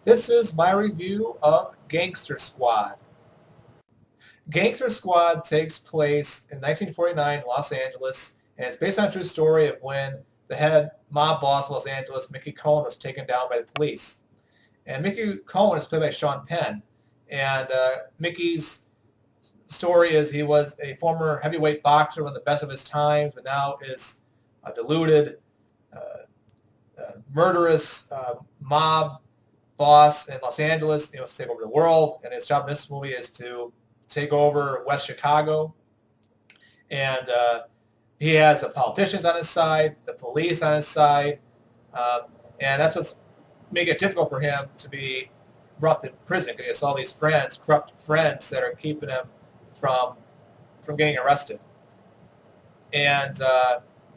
This is my review of Gangster Squad. Gangster Squad takes place in 1949 in Los Angeles, and it's based on a true story of when the head mob boss of Los Angeles, Mickey Cohen, was taken down by the police. And Mickey Cohen is played by Sean Penn. And Mickey's story is he was a former heavyweight boxer, one of the best of his times, but now is a deluded, murderous mob boss in Los Angeles. He wants to take over the world, and his job in this movie is to take over West Chicago. And he has the politicians on his side, the police on his side, and that's what's making it difficult for him to be brought to prison, because he has all these friends, corrupt friends, that are keeping him from getting arrested. And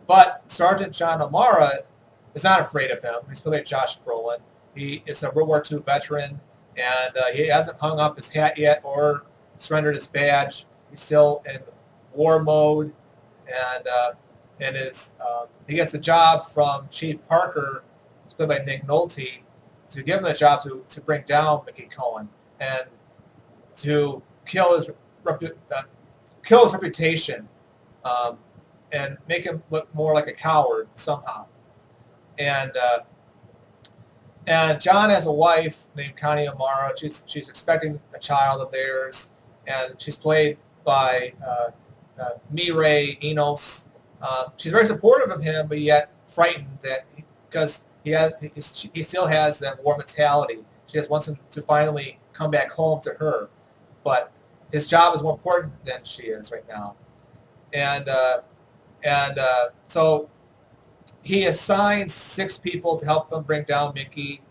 but Sergeant John O'Mara is not afraid of him. He's played by Josh Brolin. He is a World War II veteran, and he hasn't hung up his hat yet or surrendered his badge. He's still in war mode, and he gets a job from Chief Parker, who's played by Nick Nolte, to give him the job to bring down Mickey Cohen and to kill his reputation, and make him look more like a coward somehow. And John has a wife named Connie O'Mara. She's expecting a child of theirs, and she's played by Mireille Enos. She's very supportive of him, but yet frightened because he still has that war mentality. She just wants him to finally come back home to her, but his job is more important than she is right now. So he assigns 6 people to help him bring down Mickey.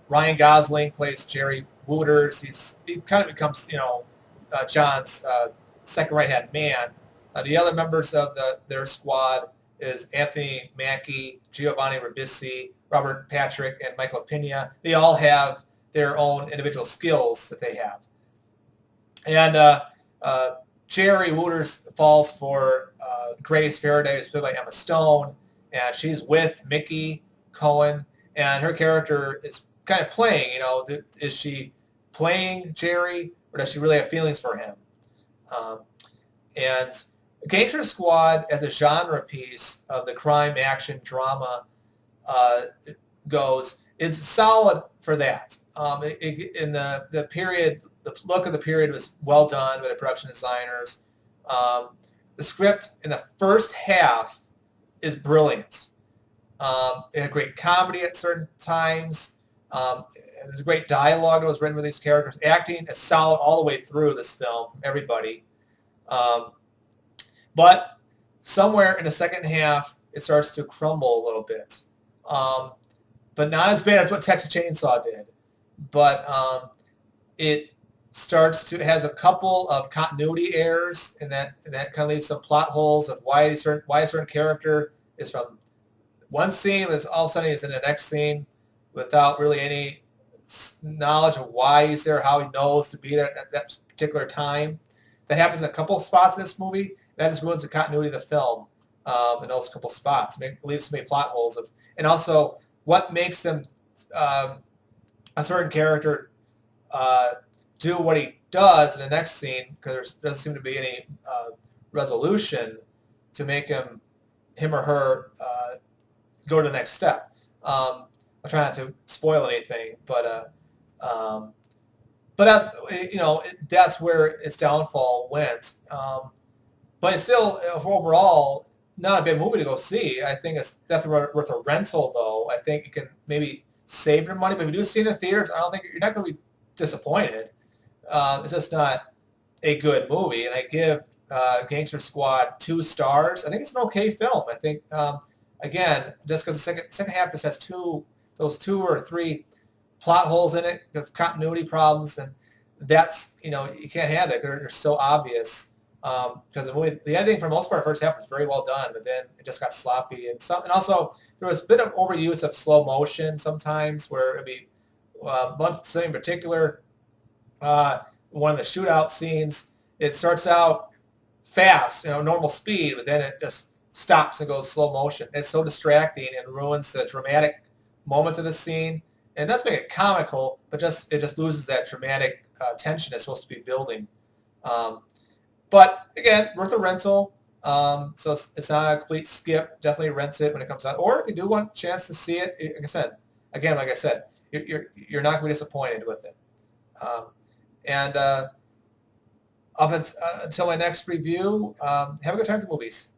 Ryan Gosling plays Jerry Wooters. He kind of becomes, John's second right-hand man. The other members of their squad is Anthony Mackie, Giovanni Ribisi, Robert Patrick, and Michael Pena. They all have their own individual skills that they have. And Jerry Wooters falls for Grace Faraday, who's played by Emma Stone, and she's with Mickey Cohen, and her character is kind of playing, is she playing Jerry, or does she really have feelings for him? And Gangster Squad, as a genre piece of the crime action drama goes, it's solid for that. In the period, the look of the period was well done by the production designers. The script in the first half is brilliant. It had great comedy at certain times. And there's great dialogue that was written with these characters. Acting is solid all the way through this film, everybody. But somewhere in the second half, it starts to crumble a little bit. But not as bad as what Texas Chainsaw did. But it has a couple of continuity errors, and that kind of leaves some plot holes of why a certain character is from one scene, but all of a sudden he's in the next scene without really any knowledge of why he's there, how he knows to be there at that particular time. That happens in a couple of spots in this movie. That just ruins the continuity of the film in those couple of spots. Leaves so many plot holes and also what makes them a certain character do what he does in the next scene, because there doesn't seem to be any resolution to make him or her go to the next step. I'm trying not to spoil anything, but that's that's where its downfall went. But it's still overall not a bad movie to go see. I think it's definitely worth a rental, though. I think you can maybe save your money, but if you do see it in the theaters, I don't think you're not going to be disappointed. It's just not a good movie, and I give Gangster Squad 2 stars. I think it's an okay film. I think again, just because the second half just has those 2 or 3 plot holes in it with continuity problems, and that's you can't have that. They're so obvious. Because the editing for the most part, the first half was very well done, but then it just got sloppy, and also there was a bit of overuse of slow motion sometimes, where it'd be one scene in particular, one of the shootout scenes. It starts out fast, normal speed, but then it just stops and goes slow motion. It's so distracting and ruins the dramatic moments of the scene. And that's make it comical, but it just loses that dramatic tension it's supposed to be building. But again, worth a rental. So it's not a complete skip. Definitely rent it when it comes out. Or if you do want a chance to see it, like I said, you're not going to be disappointed with it. And up until my next review, have a good time at the movies.